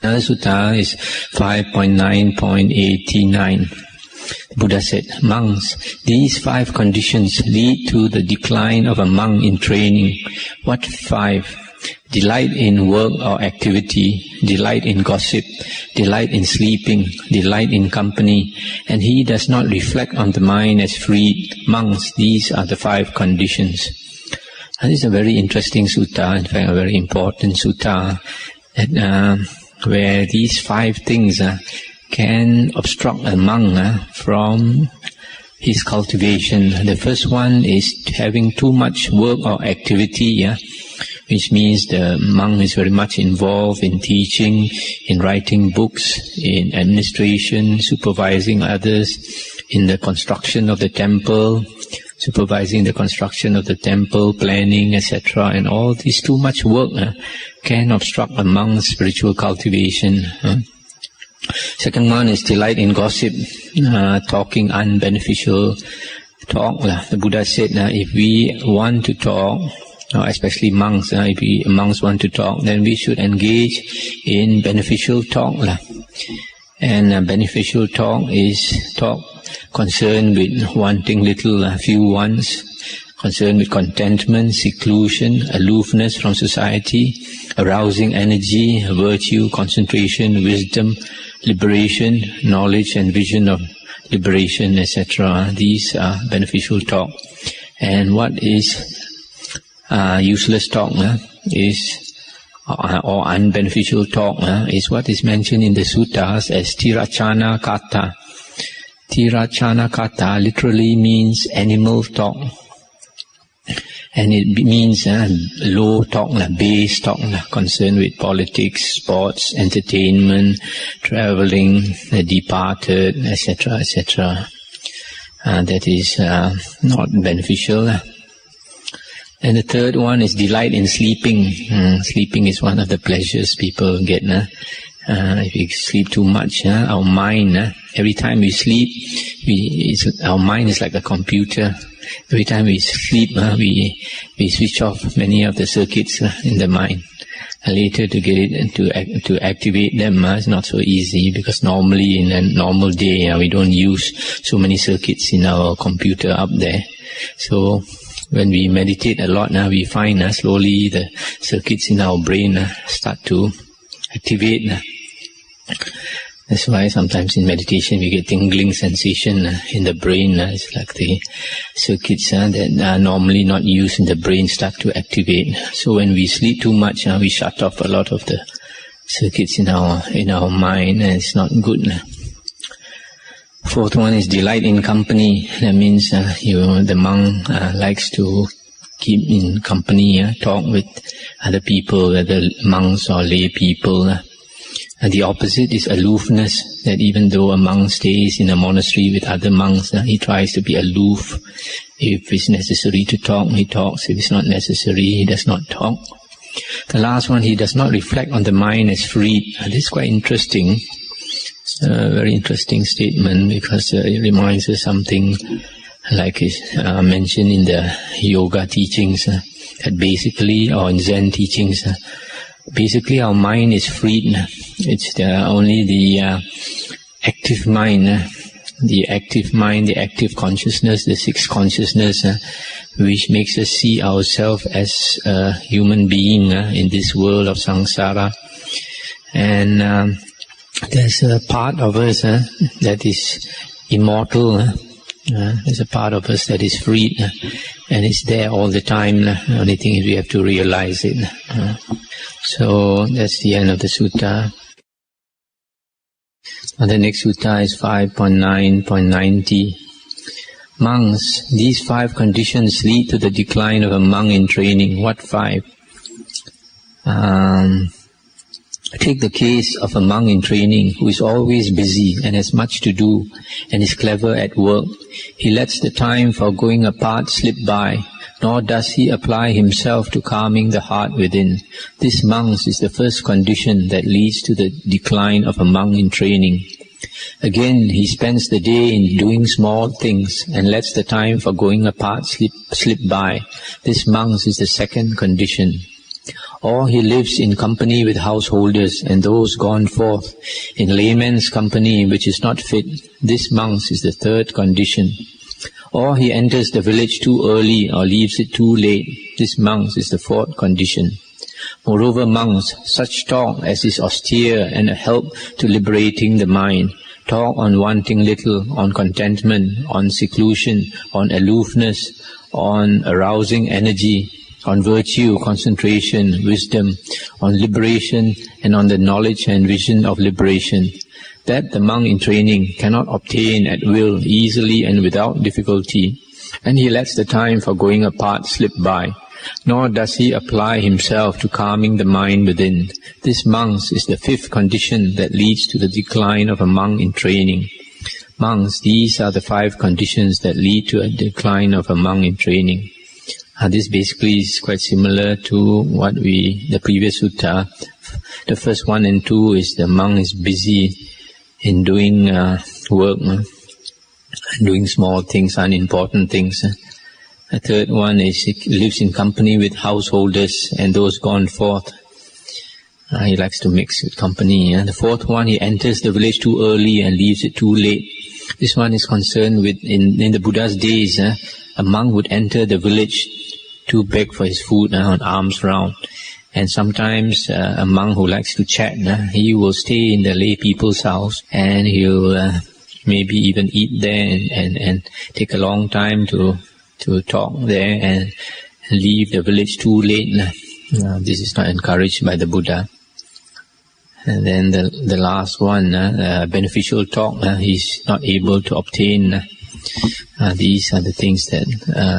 Another sutta is 5.9.89. The Buddha said, monks, these 5 conditions lead to the decline of a monk in training. What 5? Delight in work or activity, delight in gossip, delight in sleeping, delight in company, and he does not reflect on the mind as freed. Monks, these are the 5 conditions. And this is a very interesting sutta, in fact a very important sutta, where these 5 things can obstruct a monk from his cultivation. The first one is having too much work or activity, which means the monk is very much involved in teaching, in writing books, in administration, supervising others, in the construction of the temple, supervising the construction of the temple, planning, etc. And all this too much work can obstruct a monk's spiritual cultivation. Second one is delight in gossip, talking unbeneficial talk. The Buddha said, if we want to talk, especially monks, if monks want to talk, then we should engage in beneficial talk. And beneficial talk is talk concerned with wanting little, few wants, concerned with contentment, seclusion, aloofness from society, arousing energy, virtue, concentration, wisdom, liberation, knowledge and vision of liberation, etc. These are beneficial talk. And what is useless talk or unbeneficial talk is what is mentioned in the suttas as tirachana kata. Tirachana kata literally means animal talk, and it means low talk, base talk, concerned with politics, sports, entertainment, traveling, the departed, etc., etc. That is not beneficial. And the third one is delight in sleeping. Sleeping is one of the pleasures people get. If we sleep too much, our mind, every time we sleep, our mind is like a computer. Every time we sleep, we switch off many of the circuits in the mind. And later to get it to activate them is not so easy, because normally in a normal day we don't use so many circuits in our computer up there. So when we meditate a lot, we find slowly the circuits in our brain start to activate. That's why sometimes in meditation we get tingling sensation in the brain. It's like the circuits that are normally not used in the brain start to activate. So when we sleep too much, we shut off a lot of the circuits in our mind, and it's not good. Fourth one is delight in company. That means the monk likes to keep in company, talk with other people, whether monks or lay people. And the opposite is aloofness, that even though a monk stays in a monastery with other monks, he tries to be aloof. If it's necessary to talk, he talks. If it's not necessary, he does not talk. The last one, he does not reflect on the mind as freed. This is quite interesting. It's a very interesting statement, because it reminds us something like is mentioned in the yoga teachings, that basically, or in Zen teachings, basically our mind is freed. It's only the active mind, the active consciousness, the sixth consciousness, which makes us see ourselves as a human being in this world of samsara. And there's a part of us that is immortal. There's a part of us that is freed, and it's there all the time. The only thing is we have to realize it. So that's the end of the sutta. And the next sutta is 5.9.90. Monks, these 5 conditions lead to the decline of a monk in training. What 5? Take the case of a monk in training who is always busy and has much to do and is clever at work. He lets the time for going apart slip by, nor does he apply himself to calming the heart within. This, monks, is the first condition that leads to the decline of a monk in training. Again, he spends the day in doing small things and lets the time for going apart slip by. This, monks, is the second condition. Or he lives in company with householders and those gone forth in laymen's company which is not fit. This, monks, is the third condition. Or he enters the village too early or leaves it too late. This, monks, is the fourth condition. Moreover, monks, such talk as is austere and a help to liberating the mind, talk on wanting little, on contentment, on seclusion, on aloofness, on arousing energy, on virtue, concentration, wisdom, on liberation, and on the knowledge and vision of liberation, that the monk in training cannot obtain at will, easily and without difficulty, and he lets the time for going apart slip by, nor does he apply himself to calming the mind within. This, monks, is the fifth condition that leads to the decline of a monk in training. Monks, these are the 5 conditions that lead to a decline of a monk in training. This basically is quite similar to what the previous sutta. The first 1 and 2 is the monk is busy in doing work, doing small things, unimportant things. The third one is he lives in company with householders and those gone forth. He likes to mix with company. The fourth one, he enters the village too early and leaves it too late. This one is concerned with, in the Buddha's days, a monk would enter the village to beg for his food on alms round. And sometimes a monk who likes to chat, he will stay in the lay people's house and he'll maybe even eat there and take a long time to talk there and leave the village too late. This is not encouraged by the Buddha. And then the last one, beneficial talk, he's not able to obtain. These are the things that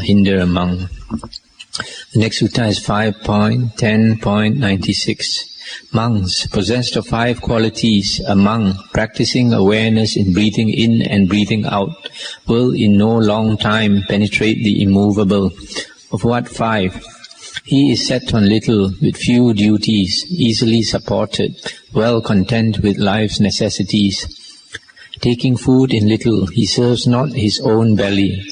hinder a monk. The next sutta is 5.10.96. Monks, possessed of 5 qualities, a monk practicing awareness in breathing in and breathing out, will in no long time penetrate the immovable. Of what 5? He is set on little, with few duties, easily supported, well content with life's necessities. Taking food in little, he serves not his own belly.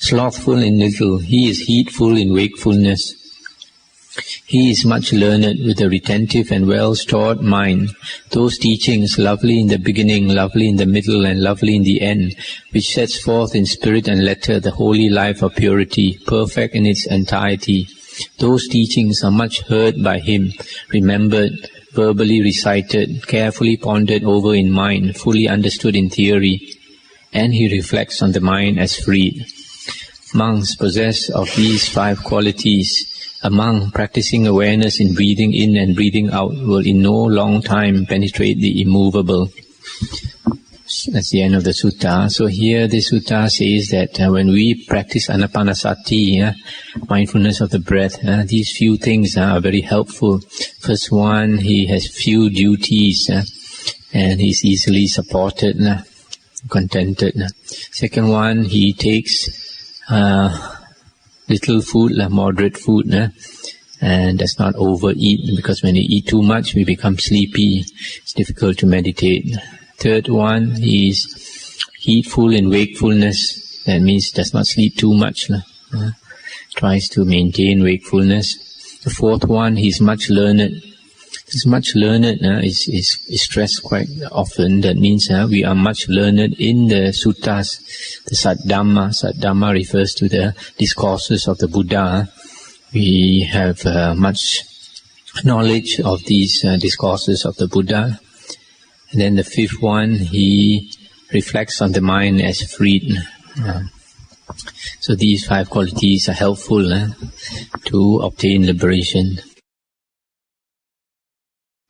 Slothful in little, he is heedful in wakefulness. He is much learned with a retentive and well-stored mind. Those teachings, lovely in the beginning, lovely in the middle, and lovely in the end, which sets forth in spirit and letter the holy life of purity, perfect in its entirety. Those teachings are much heard by him, remembered, verbally recited, carefully pondered over in mind, fully understood in theory, and he reflects on the mind as freed. Monks possessed of these 5 qualities, a monk practicing awareness in breathing in and breathing out, will in no long time penetrate the immovable. That's the end of the sutta. So here the sutta says that when we practice anapanasati, mindfulness of the breath, these few things are very helpful. First one, he has few duties and he's easily supported, contented. Second one, he takes little food, moderate food, and does not overeat, because when you eat too much, we become sleepy. It's difficult to meditate. Third one, he is heedful in wakefulness. That means does not sleep too much. Tries to maintain wakefulness. The fourth one, he is much learned. This much learned is stressed quite often. That means we are much learned in the suttas, the Saddhamma. Saddhamma refers to the discourses of the Buddha. We have much knowledge of these discourses of the Buddha. And then the fifth one, he reflects on the mind as freed. So these 5 qualities are helpful to obtain liberation.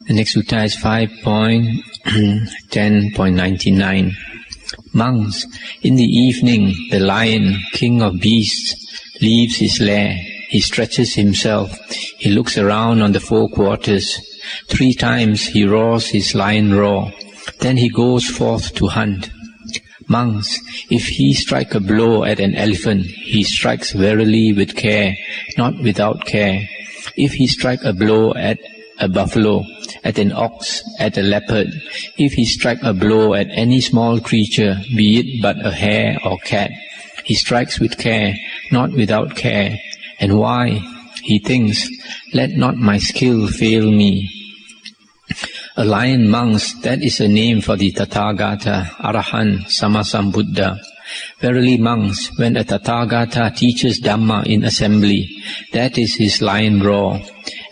The next sutta is 5.10.99. Monks, in the evening, the lion, king of beasts, leaves his lair. He stretches himself. He looks around on the 4 quarters. 3 times he roars his lion roar. Then he goes forth to hunt. Monks, if he strike a blow at an elephant, he strikes verily with care, not without care. If he strike a blow at a buffalo, at an ox, at a leopard, if he strike a blow at any small creature, be it but a hare or cat, he strikes with care, not without care. And why? he thinks, let not my skill fail me. A lion monks, that is a name for the Tathagata, Arahant, Sammasambuddha. Verily monks, when a Tathagata teaches Dhamma in assembly, that is his lion roar.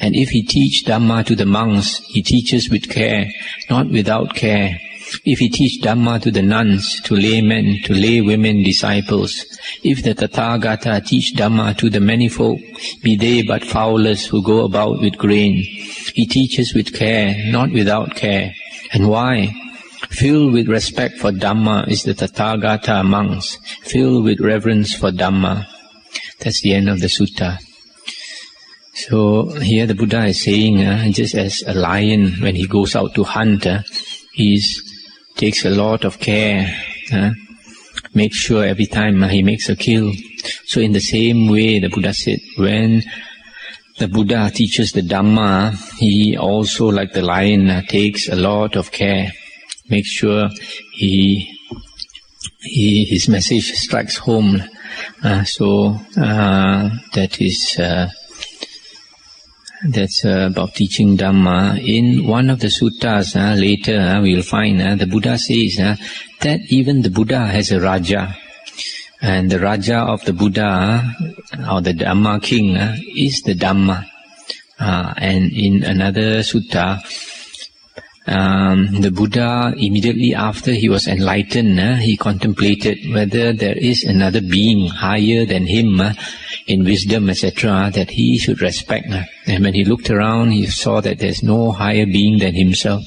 And if he teach Dhamma to the monks, he teaches with care, not without care. If he teach Dhamma to the nuns, to laymen, to lay women disciples, if the Tathagata teach Dhamma to the many folk, be they but fowlers who go about with grain, he teaches with care, not without care. And why? Filled with respect for Dhamma is the Tathagata monks, filled with reverence for Dhamma. That's the end of the sutta. So here the Buddha is saying, just as a lion when he goes out to hunt, he takes a lot of care, make sure every time he makes a kill. So in the same way, the Buddha said, when the Buddha teaches the Dhamma, he also, like the lion, takes a lot of care, make sure his message strikes home. That's about teaching Dhamma. In one of the suttas later we will find the Buddha says that even the Buddha has a Raja. And the Raja of the Buddha, or the Dhamma king, is the Dhamma. And in another sutta, the Buddha, immediately after he was enlightened, he contemplated whether there is another being higher than him in wisdom, etc., that he should respect. And when he looked around, he saw that there's no higher being than himself.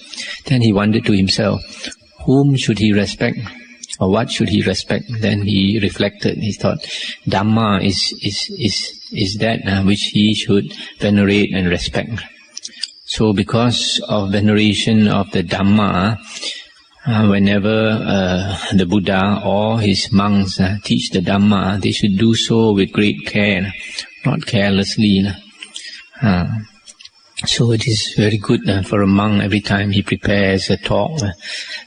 Then he wondered to himself, whom should he respect? Or what should he respect? Then he reflected, he thought, Dhamma is that which he should venerate and respect. So because of veneration of the Dhamma, whenever the Buddha or his monks teach the Dhamma, they should do so with great care, not carelessly. So it is very good for a monk every time he prepares a talk,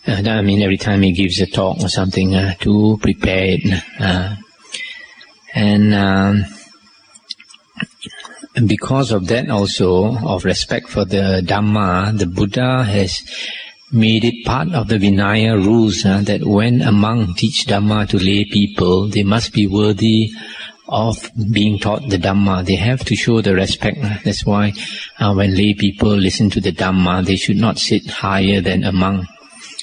every time he gives a talk or something, to prepare it. And because of that also, of respect for the Dhamma, the Buddha has made it part of the Vinaya rules that when a monk teach Dhamma to lay people, they must be worthy of being taught the Dhamma. They have to show the respect. That's why when lay people listen to the Dhamma, they should not sit higher than a monk.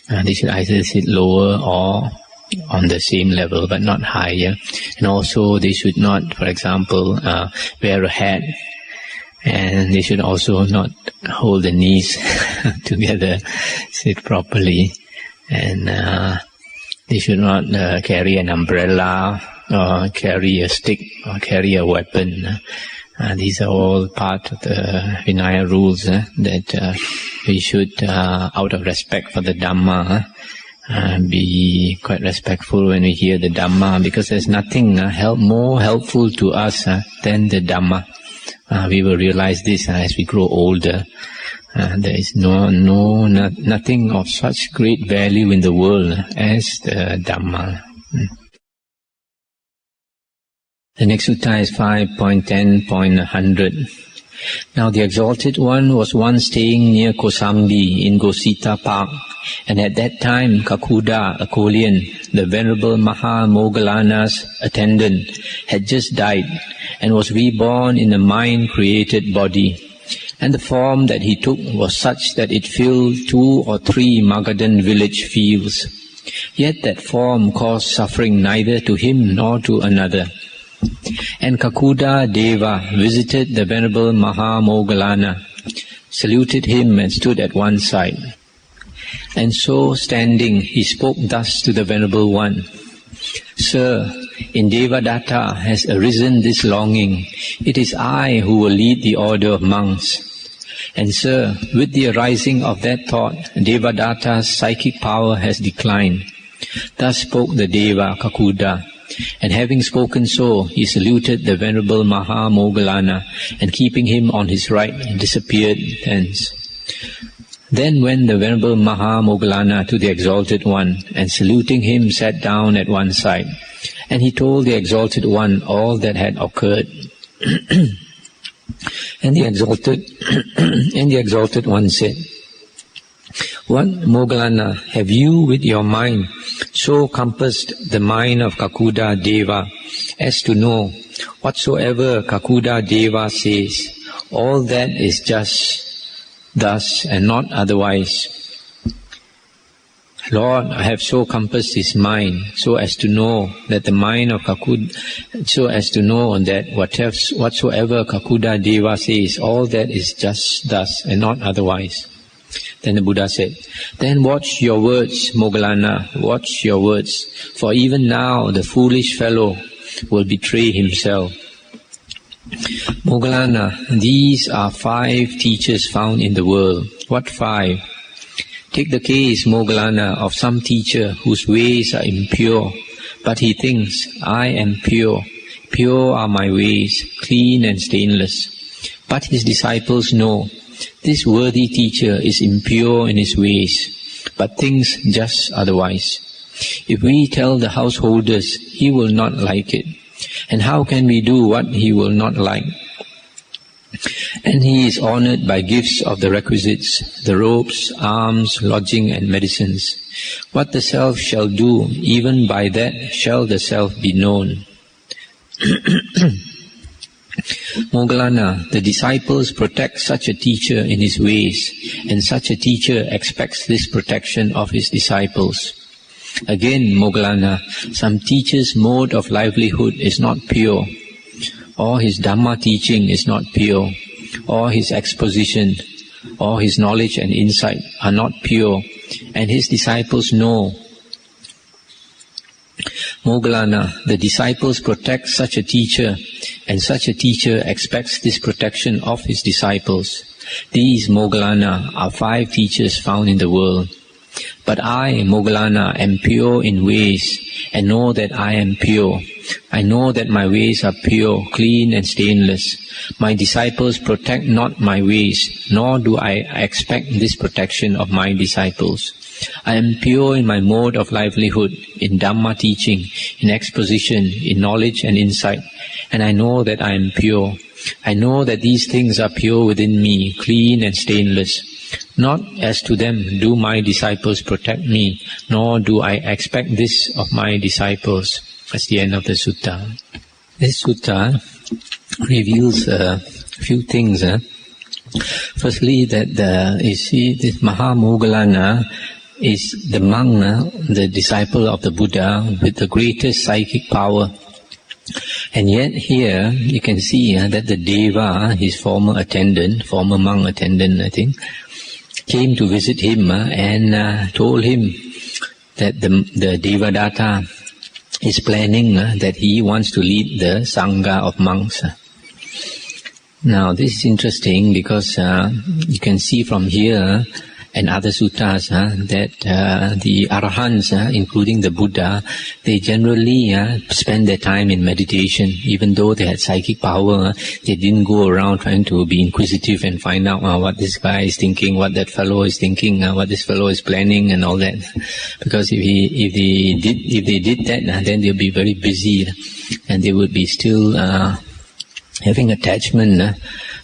They should either sit lower or on the same level, but not higher. And also they should not, for example, wear a hat. And they should also not hold the knees together, sit properly. And they should not carry an umbrella, or carry a stick, or carry a weapon. These are all part of the Vinaya rules that we should, out of respect for the Dhamma, be quite respectful when we hear the Dhamma, because there's nothing more helpful to us than the Dhamma. We will realize this as we grow older. There is nothing of such great value in the world as the Dhamma. The next sutta is 5.10.100. Now the Exalted One was once staying near Kosambi in Gosita Park, and at that time Kakuda, a Kolian, the Venerable Mahamoggallana's attendant, had just died and was reborn in a mind-created body. And the form that he took was such that it filled 2 or 3 Magadhan village fields. Yet that form caused suffering neither to him nor to another. And Kakuda Deva visited the Venerable Mahamoggallana, saluted him and stood at one side. And so standing, he spoke thus to the Venerable One. Sir, in Devadatta has arisen this longing. It is I who will lead the order of monks. And sir, with the arising of that thought, Devadatta's psychic power has declined. Thus spoke the Deva Kakuda. And having spoken so, he saluted the Venerable Mahamoggallana, and keeping him on his right, disappeared thence. Then went the Venerable Mahamoggallana to the Exalted One, and saluting him sat down at one side. And he told the Exalted One all that had occurred. And the exalted one said, "What, Moggallana, have you with your mind so compassed the mind of Kakuda Deva as to know whatsoever Kakuda Deva says, all that is just thus and not otherwise?" Lord, I have so compassed his mind so as to know that the mind of Kakuda, so as to know that whatsoever Kakuda Deva says, all that is just thus and not otherwise. Then the Buddha said, "Then watch your words, Moggallana, watch your words, for even now the foolish fellow will betray himself." Moggallana, these are 5 teachers found in the world. What 5? Take the case, Moggallana, of some teacher whose ways are impure, but he thinks, "I am pure. Pure are my ways, clean and stainless." But his disciples know, this worthy teacher is impure in his ways, but thinks just otherwise. If we tell the householders, he will not like it. And how can we do what he will not like? And he is honored by gifts of the requisites, the robes, arms, lodging and medicines. What the self shall do, even by that shall the self be known. Moggallana, the disciples protect such a teacher in his ways, and such a teacher expects this protection of his disciples. Again, Moggallana, some teacher's mode of livelihood is not pure, or his Dhamma teaching is not pure, or his exposition, or his knowledge and insight are not pure, and his disciples know. Moggallana, the disciples protect such a teacher, and such a teacher expects this protection of his disciples. These, Moggallana, are 5 teachers found in the world. But I, Moggallana, am pure in ways, and know that I am pure. I know that my ways are pure, clean and stainless. My disciples protect not my ways, nor do I expect this protection of my disciples. I am pure in my mode of livelihood, in Dhamma teaching, in exposition, in knowledge and insight, and I know that I am pure. I know that these things are pure within me, clean and stainless. Not as to them do my disciples protect me, nor do I expect this of my disciples. That's the end of the sutta. This sutta reveals a few things. Firstly, that this Moggallana is the monk, the disciple of the Buddha with the greatest psychic power. And yet here you can see that the Deva, his former monk attendant, I think, came to visit him and told him that the Devadatta is planning that he wants to lead the Sangha of monks. Now this is interesting because you can see from here and other suttas that the Arahants, including the Buddha, they generally spend their time in meditation. Even though they had psychic power, they didn't go around trying to be inquisitive and find out what this guy is thinking, what that fellow is thinking, what this fellow is planning and all that. Because if they did that, then they'll be very busy and they would be still having attachment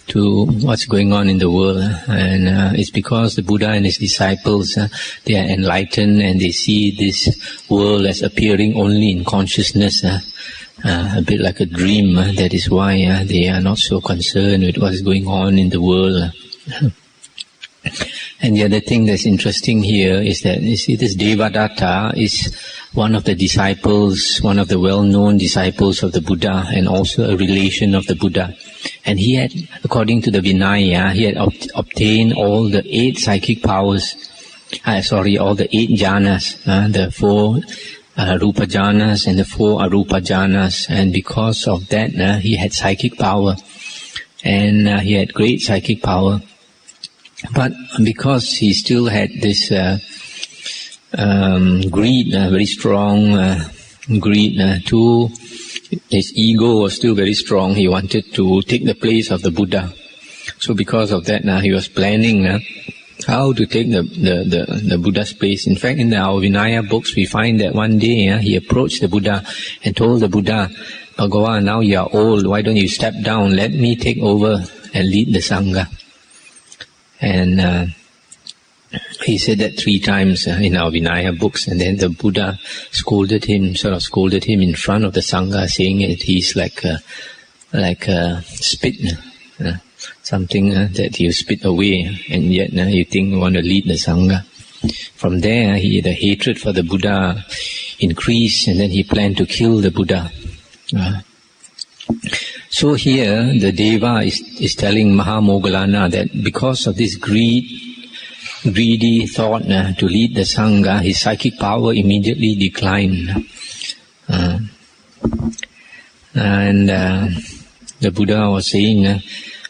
to what's going on in the world, and it's because the Buddha and his disciples they are enlightened and they see this world as appearing only in consciousness, a bit like a dream. That is why they are not so concerned with what is going on in the world. And the other thing that's interesting here is that you see this Devadatta is one of the disciples, one of the well-known disciples of the Buddha, and also a relation of the Buddha. And he had, according to the Vinaya, he had obtained all the 8 psychic powers, all the 8 jhanas, the 4 Rupa jhanas and the 4 Arupa jhanas. And because of that, he had psychic power, and he had great psychic power. But because he still had this greed, very strong greed too, his ego was still very strong. He wanted to take the place of the Buddha. So because of that, he was planning how to take the Buddha's place. In fact, in our Vinaya books, we find that one day he approached the Buddha and told the Buddha, "Bhagavan, now you are old, why don't you step down, let me take over and lead the Sangha. And he said that 3 times in our Vinaya books, and then the Buddha scolded him in front of the Sangha, saying that he's like a spit, something that you spit away, and yet you think you want to lead the Sangha. From there, the hatred for the Buddha increased, and then he planned to kill the Buddha. So here, the Deva is telling Mahamoggallana that because of this greedy thought to lead the Sangha, his psychic power immediately declined. And the Buddha was saying,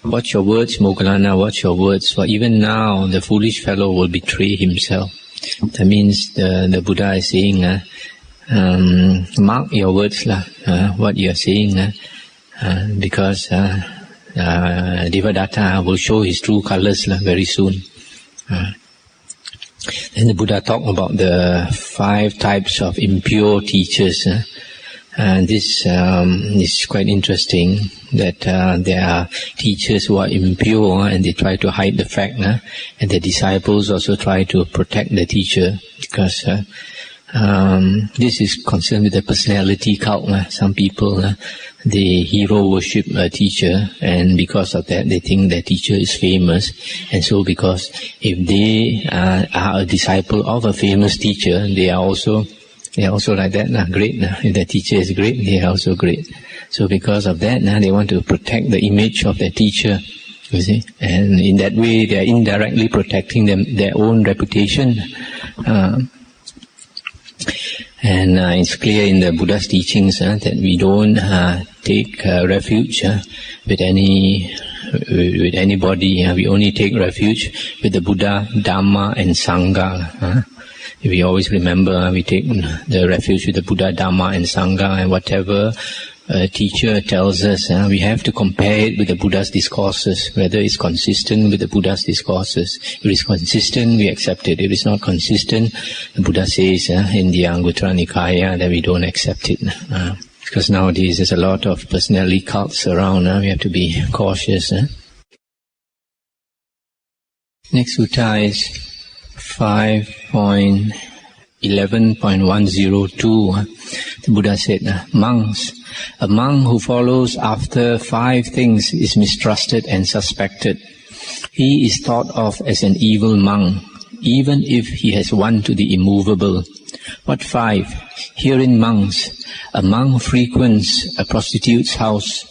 watch your words, Moggallana, watch your words, for even now the foolish fellow will betray himself. That means the Buddha is saying, mark your words, what you are saying, because Devadatta will show his true colors very soon. Then the Buddha talked about the 5 types of impure teachers. And this is quite interesting, that there are teachers who are impure and they try to hide the fact, and the disciples also try to protect the teacher, because this is concerned with the personality cult. Some people, they hero worship a teacher, and because of that they think their teacher is famous, and so because if they are a disciple of a famous teacher, they are also like that, great. If the teacher is great, they are also great. So because of that, they want to protect the image of their teacher, you see. And in that way, they are indirectly protecting their own reputation. And it's clear in the Buddha's teachings that we don't take refuge with anybody. We only take refuge with the Buddha, Dhamma, and Sangha. We always remember, we take the refuge with the Buddha, Dhamma, and Sangha, and whatever a teacher tells us, we have to compare it with the Buddha's discourses, whether it's consistent with the Buddha's discourses. If it's consistent, we accept it. If it's not consistent, the Buddha says in the Anguttara Nikaya that we don't accept it. Because nowadays there's a lot of personality cults around, we have to be cautious. Next sutta is 5.11.102. The Buddha said, monks, a monk who follows after 5 things is mistrusted and suspected. He is thought of as an evil monk, even if he has won to the immovable. What 5? Herein monks, a monk frequents a prostitute's house.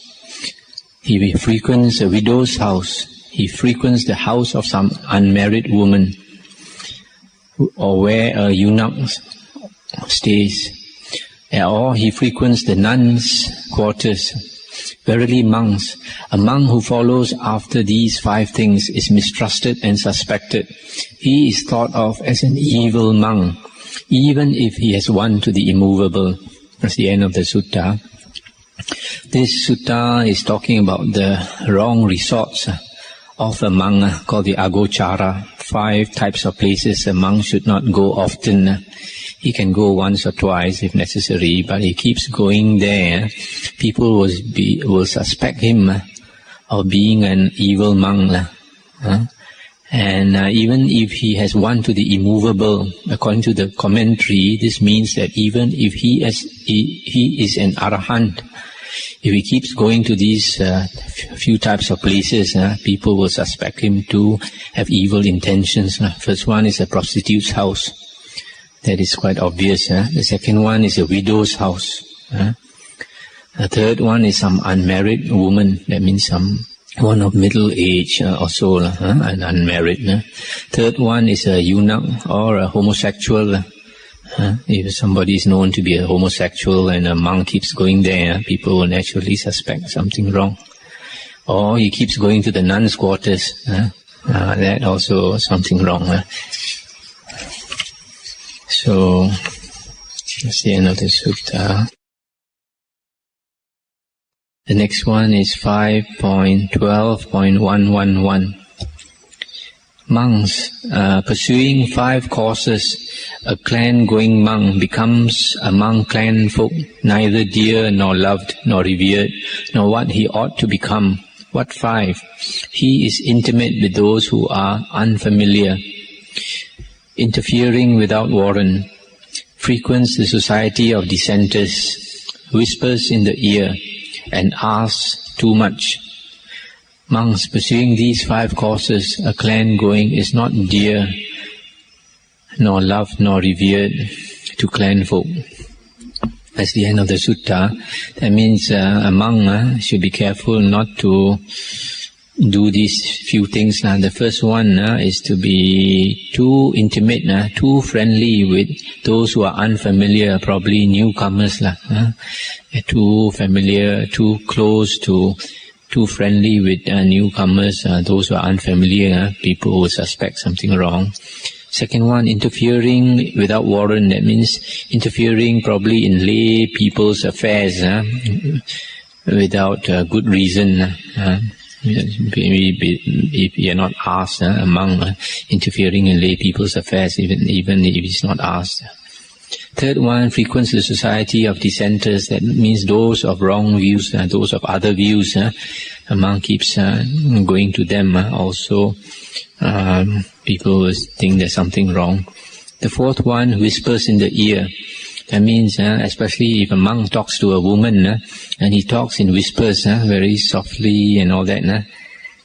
He frequents a widow's house. He frequents the house of some unmarried woman, or where a eunuch stays, or he frequents the nuns' quarters. Verily, monks, a monk who follows after these 5 things is mistrusted and suspected. He is thought of as an evil monk, even if he has won to the immovable. That's the end of the sutta. This sutta is talking about the wrong resorts of a monk called the Anguttara. 5 types of places a monk should not go often. He can go once or twice if necessary, but he keeps going there. People will suspect him of being an evil monk. And even if he has won to the immovable, according to the commentary, this means that even if he is an arahant, if he keeps going to these few types of places, people will suspect him to have evil intentions. First one is a prostitute's house. That is quite obvious. The second one is a widow's house. The third one is some unmarried woman. That means one of middle age or so, and unmarried. Third one is a eunuch or a homosexual. If somebody is known to be a homosexual and a monk keeps going there, people will naturally suspect something wrong. Or he keeps going to the nuns' quarters. That also something wrong. So, that's the end of the sutta. The next one is 5.12.111. Monks, pursuing 5 courses, a clan-going monk becomes among clan folk neither dear nor loved nor revered, nor what he ought to become. What 5? He is intimate with those who are unfamiliar, interfering without warrant, frequents the society of dissenters, whispers in the ear, and asks too much. Monks, pursuing these 5 causes, a clan going is not dear, nor loved, nor revered to clan folk. That's the end of the sutta. That means a monk should be careful not to do these few things. The first one is to be too intimate, too friendly with those who are unfamiliar, probably newcomers. Too familiar, too close to, too friendly with newcomers, those who are unfamiliar, people will suspect something wrong. Second one, interfering without warrant. That means interfering probably in lay people's affairs without good reason. If you are not asked, a monk interfering in lay people's affairs, even if it's not asked. Third one, frequents the society of dissenters. That means those of wrong views, those of other views. A monk keeps going to them also. People will think there's something wrong. The fourth one, whispers in the ear. That means, especially if a monk talks to a woman, and he talks in whispers, very softly and all that,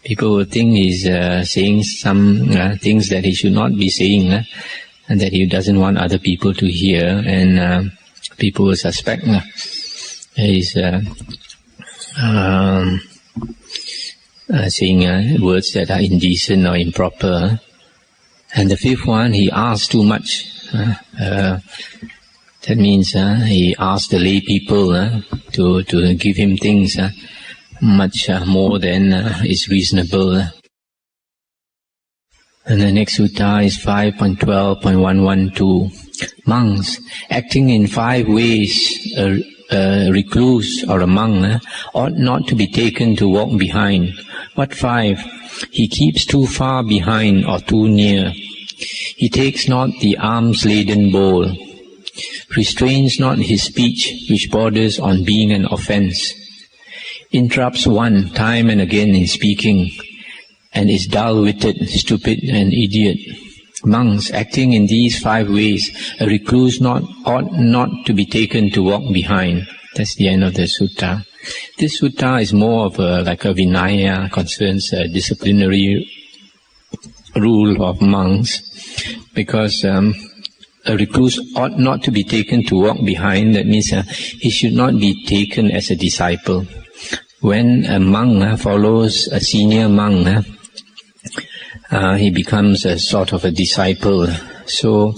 people will think he's saying some things that he should not be saying, and that he doesn't want other people to hear, and people will suspect he's saying words that are indecent or improper. And the fifth one, he asks too much. That means he asks the lay people to give him things much more than is reasonable. And the next sutta is 5.12.112. Monks, acting in 5 ways, a recluse or a monk ought not to be taken to walk behind. What 5? He keeps too far behind or too near. He takes not the alms-laden bowl. Restrains not his speech, which borders on being an offense. Interrupts one time and again in speaking, and is dull-witted, stupid, and idiot. Monks, acting in these 5 ways, a recluse ought not to be taken to walk behind. That's the end of the sutta. This sutta is more of like a Vinaya, concerns a disciplinary rule of monks, because a recluse ought not to be taken to walk behind. That means he should not be taken as a disciple. When a monk follows a senior monk, he becomes a sort of a disciple. So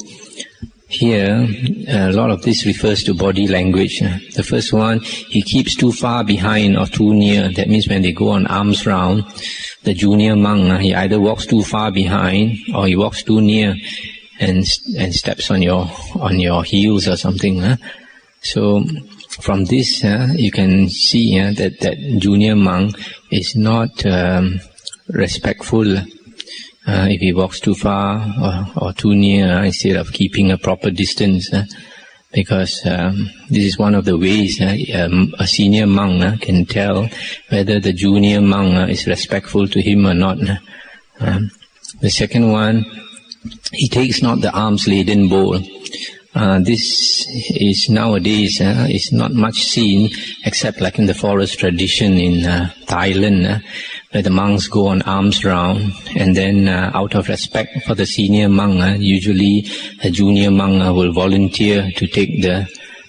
here, a lot of this refers to body language. The first one, he keeps too far behind or too near. That means when they go on alms round, the junior monk, he either walks too far behind or he walks too near and steps on your heels or something. So from this, you can see that junior monk is not respectful. If he walks too far or too near, instead of keeping a proper distance, because this is one of the ways a senior monk can tell whether the junior monk is respectful to him or not. The second one, he takes not the alms-laden bowl. This is nowadays is not much seen, except like in the forest tradition in Thailand, where the monks go on alms round, and then out of respect for the senior monk, usually a junior monk will volunteer to take the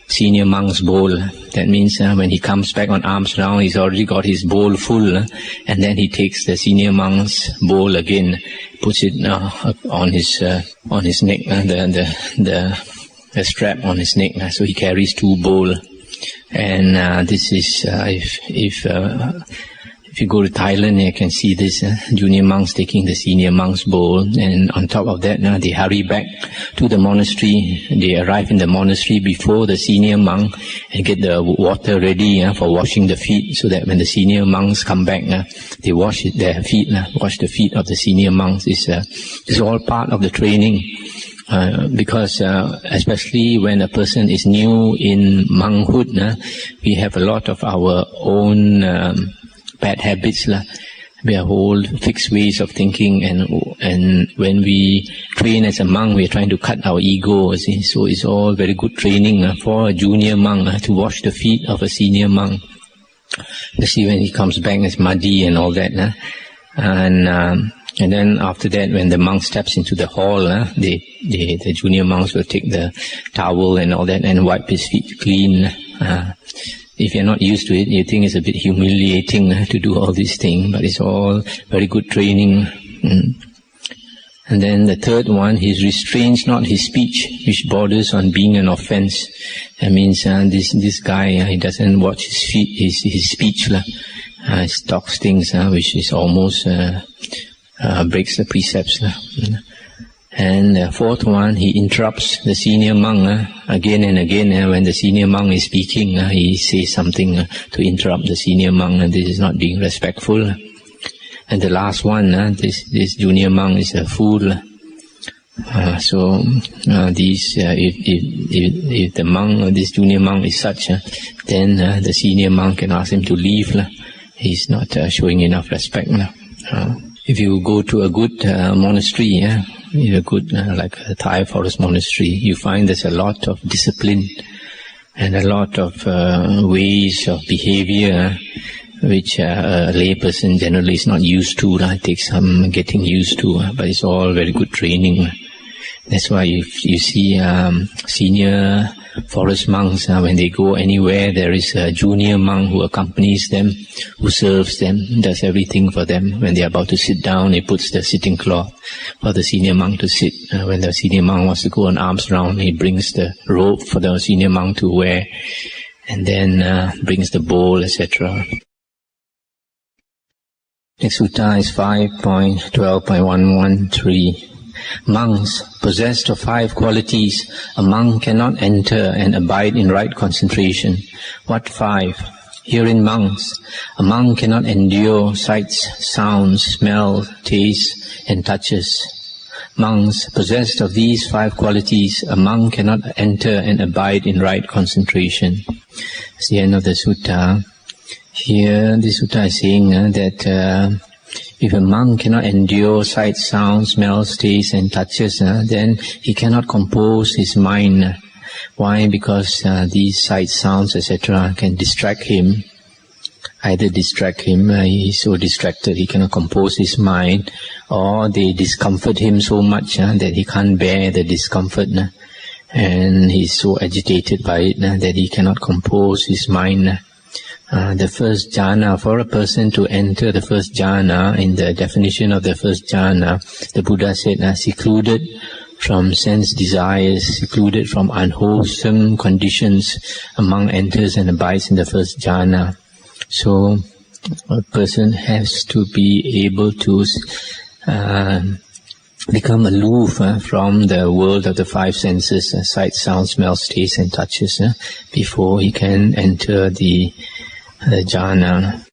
senior monk's bowl. That means when he comes back on alms round, he's already got his bowl full, and then he takes the senior monk's bowl again, puts it on his neck, the strap on his neck, so he carries 2 bowls. And this is if you go to Thailand, you can see this junior monks taking the senior monk's bowl, and on top of that, they hurry back to the monastery. They arrive in the monastery before the senior monk and get the water ready for washing the feet, so that when the senior monks come back, they wash their feet, wash the feet of the senior monks. This is all part of the training. Because especially when a person is new in monkhood, we have a lot of our own bad habits lah. We have whole fixed ways of thinking, and when we train as a monk, we are trying to cut our ego. See? So it's all very good training for a junior monk to wash the feet of a senior monk. Especially when he comes back, it's muddy and all that. And then after that, when the monk steps into the hall, the junior monks will take the towel and all that and wipe his feet clean. If you're not used to it, you think it's a bit humiliating to do all these things, but it's all very good training. And then the third one, he restrains not his speech, which borders on being an offense. That means this guy, he doesn't watch his speech. He talks things which is almost breaks the precepts. And the fourth one, he interrupts the senior monk again and again. When the senior monk is speaking, he says something to interrupt the senior monk, and this is not being respectful. And the last one, this junior monk is a fool. If the monk, this junior monk is such, then the senior monk can ask him to leave. He's not showing enough respect. If you go to a good monastery, a good like a Thai forest monastery, you find there's a lot of discipline and a lot of ways of behavior which a lay person generally is not used to. It takes some getting used to, but it's all very good training. That's why you see senior forest monks, when they go anywhere, there is a junior monk who accompanies them, who serves them, does everything for them. When they are about to sit down, he puts the sitting cloth for the senior monk to sit. When the senior monk wants to go on arms round, he brings the robe for the senior monk to wear, and then brings the bowl, etc. Next sutta is 5.12.113. Monks, possessed of 5 qualities, a monk cannot enter and abide in right concentration. What 5? Herein monks, a monk cannot endure sights, sounds, smells, tastes, and touches. Monks, possessed of these 5 qualities, a monk cannot enter and abide in right concentration. It's the end of the sutta. Here, the sutta is saying that if a monk cannot endure sights, sounds, smells, tastes, and touches, then he cannot compose his mind. Why? Because these sights, sounds, etc. can distract him. Either distract him, he is so distracted he cannot compose his mind, or they discomfort him so much that he can't bear the discomfort, and he is so agitated by it that he cannot compose his mind. The first jhana, for a person to enter the first jhana, in the definition of the first jhana, the Buddha said, secluded from sense desires, secluded from unwholesome conditions, a monk enters and abides in the first jhana. So a person has to be able to become aloof from the world of the 5 senses, sight, sound, smells, taste, and touches, before he can enter the jhana.